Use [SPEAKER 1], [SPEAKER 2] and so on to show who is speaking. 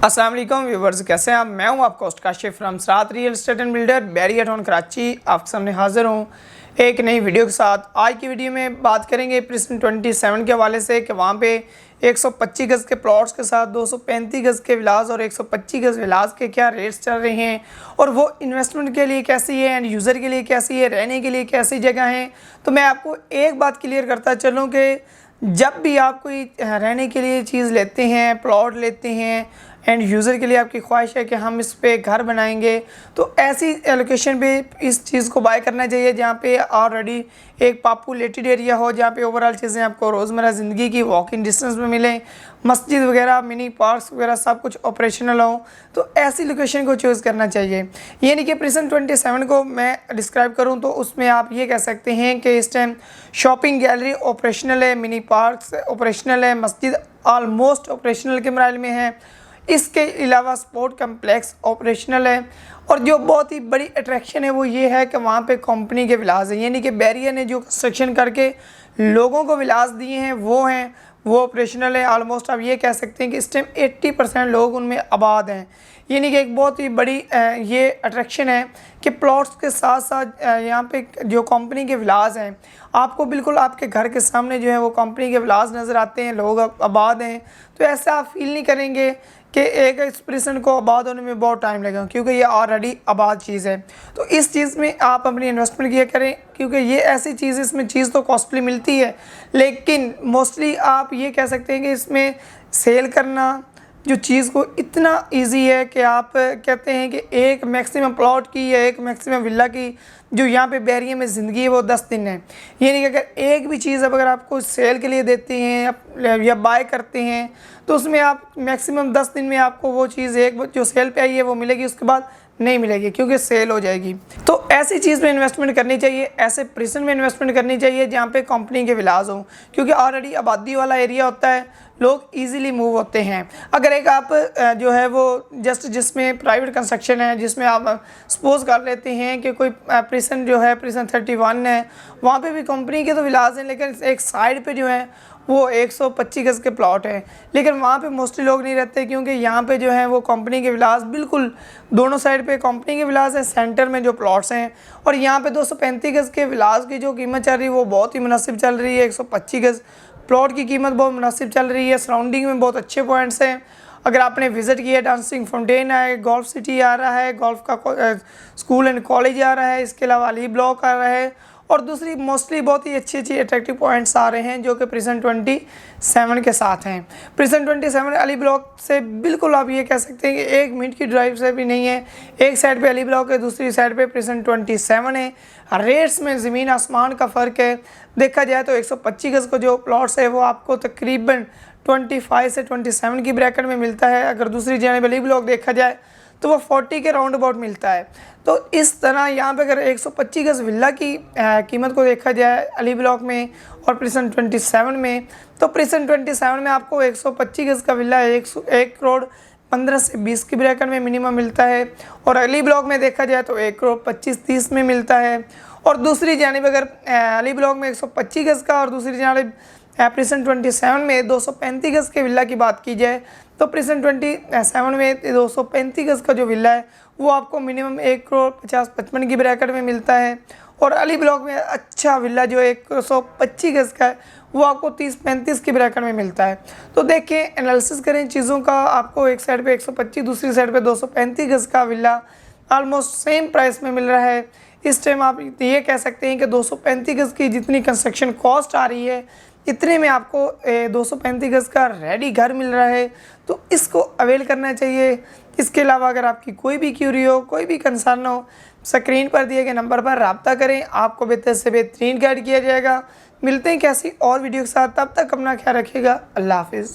[SPEAKER 1] अस्सलाम वालेकुम व्यूवर्स, कैसे हैं आप। मैं हूं आपका host Kashif from Sarat real estate and builder Bahria Town Karachi. आपके सामने हाजिर हूं एक नई वीडियो के साथ। आज की वीडियो में बात करेंगे प्रिज्म 27 के हवाले से कि वहां पे 125 गज़ के प्लॉट्स के साथ 235 गज़ के विलास और 125 गज़ विलास के क्या रेट्स चल रहे हैं और वो इन्वेस्टमेंट के लिए कैसी है एंड यूज़र के लिए कैसी है, रहने के लिए कैसी जगह है। तो मैं आपको एक बात क्लियर करता चलूँ कि जब भी आप कोई रहने के लिए चीज़ लेते हैं, प्लॉट लेते हैं एंड यूज़र के लिए आपकी ख्वाहिश है कि हम इस पे घर बनाएंगे, तो ऐसी लोकेशन पे इस चीज़ को बाय करना चाहिए जहाँ पे ऑलरेडी एक पॉपुलेटेड एरिया हो, जहाँ पे ओवरऑल चीज़ें आपको रोज़मर्रा ज़िंदगी की वॉकिंग डिस्टेंस में मिलें, मस्जिद वगैरह, मिनी पार्क्स वगैरह सब कुछ ऑपरेशनल हो। तो ऐसी लोकेशन को चूज़ करना चाहिए। यानी कि प्रिज्म 27 को मैं डिस्क्राइब करूँ तो उसमें आप ये कह सकते हैं कि इस टाइम शॉपिंग गैलरी ऑपरेशनल है, मिनी पार्क्स ऑपरेशनल है, मस्जिद ऑलमोस्ट ऑपरेशनल के मराइल में है। इसके अलावा स्पोर्ट कम्प्लेक्स ऑपरेशनल है और जो बहुत ही बड़ी अट्रैक्शन है वो ये है कि वहाँ पे कंपनी के विलास हैं, यानी कि बैरियर ने जो कंस्ट्रक्शन करके लोगों को विलास दिए हैं वो ऑपरेशनल है। ऑलमोस्ट आप ये कह सकते हैं कि इस टाइम 80% लोग उनमें आबाद हैं। यानी कि एक बहुत ही बड़ी ये अट्रैक्शन है कि प्लॉट्स के साथ साथ यहाँ पे जो कंपनी के विलास हैं, आपको बिल्कुल आपके घर के सामने जो है वो कंपनी के विलास नज़र आते हैं, लोग आबाद हैं। तो ऐसा आप फील नहीं करेंगे कि एक एक्सप्रेशन को आबाद होने में बहुत टाइम लगेगा, क्योंकि ये ऑलरेडी आबाद चीज़ है। तो इस चीज़ में आप अपनी इन्वेस्टमेंट किया करें, क्योंकि ये ऐसी चीज़, इसमें चीज़ तो कॉस्टली मिलती है, लेकिन मोस्टली आप ये कह सकते हैं कि इसमें सेल करना जो चीज़ को इतना इजी है कि आप कहते हैं कि एक मैक्सिमम प्लॉट की या एक मैक्सिमम विला की जो यहाँ पे बैरियर में ज़िंदगी है वो 10 दिन है। यानी कि अगर एक भी चीज़ अगर आपको सेल के लिए देते हैं या बाय करते हैं तो उसमें आप मैक्सिमम 10 दिन में आपको वो चीज़ एक जो सेल पे आई है वो मिलेगी, उसके बाद नहीं मिलेगी क्योंकि सेल हो जाएगी। तो ऐसी चीज़ में इन्वेस्टमेंट करनी चाहिए, ऐसे प्रिज्म में इन्वेस्टमेंट करनी चाहिए जहाँ पे कंपनी के विलास हों, क्योंकि ऑलरेडी आबादी वाला एरिया होता है, लोग इजीली मूव होते हैं। अगर एक आप जो है वो जस्ट जिसमें प्राइवेट कंस्ट्रक्शन है, जिसमें आप सपोज कर लेते हैं कि कोई प्रिज्म जो है प्रिज्म 31 है, वहाँ पे भी कंपनी के तो विलास हैं, लेकिन एक साइड पे जो है वो 125 गज़ के प्लॉट है, लेकिन वहाँ पे मोस्टली लोग नहीं रहते, क्योंकि यहाँ पे जो है वो कंपनी के विलास बिल्कुल दोनों साइड पे कंपनी के विलास है, सेंटर में जो प्लॉट्स हैं। और यहाँ पे 235 गज़ के विलास की जो कीमत चल रही है वो बहुत ही मुनासिब चल रही है। 125 गज़ प्लॉट की कीमत बहुत मुनासिब चल रही है। सराउंडिंग में बहुत अच्छे पॉइंट्स हैं। अगर आपने विज़िट किया, डांसिंग फाउंटेन है, गोल्फ सिटी आ रहा है, गोल्फ का स्कूल एंड कॉलेज आ रहा है, इसके अलावा अली ब्लॉक आ रहा है, और दूसरी मोस्टली बहुत ही अच्छी अट्रैक्टिव पॉइंट्स आ रहे हैं जो कि प्रिज्म 27 के साथ हैं। प्रिज्म 27 अली ब्लॉक से बिल्कुल आप ये कह सकते हैं कि 1 मिनट की ड्राइव से भी नहीं है। एक साइड पे अली ब्लॉक है, दूसरी साइड पे प्रिज्म 27 है। रेट्स में ज़मीन आसमान का फ़र्क है। देखा जाए तो 125 गज़ का जो प्लॉट्स है वो आपको तकरीबन 25 से 27 की ब्रैकेट में मिलता है। अगर दूसरी जानिब अली ब्लॉक देखा जाए तो वो 40 के राउंड अबाउट मिलता है। तो इस तरह यहाँ पे अगर 125 गज़ विला की कीमत को देखा जाए अली ब्लॉक में और प्रिज्म 27 में, तो प्रिज्म 27 में आपको 125 गज़ का विला 1 करोड़ 15 से 20 की ब्रैकेट में मिनिमम मिलता है, और अली ब्लॉक में देखा जाए तो 1 करोड़ 25-30 में मिलता है। और दूसरी जानिब अगर अली ब्लॉक में 125 गज़ का और दूसरी जानिब प्रिज्म 27 में 235 गज़ के विला की बात की जाए तो प्रिज्म 27 में 235 गज़ का जो विला है वो आपको मिनिमम 1 करोड़ 50-55 की ब्रैकेट में मिलता है, और अली ब्लॉक में अच्छा विला जो 125 गज़ का है वो आपको 30-35 की ब्रैकेट में मिलता है। तो देखिए, एनालिसिस करें चीज़ों का। आपको एक साइड पे 125, दूसरी साइड पे 235 गज़ का विला ऑलमोस्ट सेम प्राइस में मिल रहा है। इस टाइम आप ये कह सकते हैं कि 235 गज़ की जितनी कंस्ट्रक्शन कॉस्ट आ रही है, इतने में आपको 235 गज़ का रेडी घर मिल रहा है, तो इसको अवेल करना चाहिए। इसके अलावा अगर आपकी कोई भी क्यूरी हो, कोई भी कंसर्न हो, स्क्रीन पर दिए गए नंबर पर रब्ता करें, आपको बेहतर से बेहतरीन गाइड किया जाएगा। मिलते हैं कैसी और वीडियो के साथ, तब तक अपना ख्याल रखिएगा। अल्लाह हाफिज़।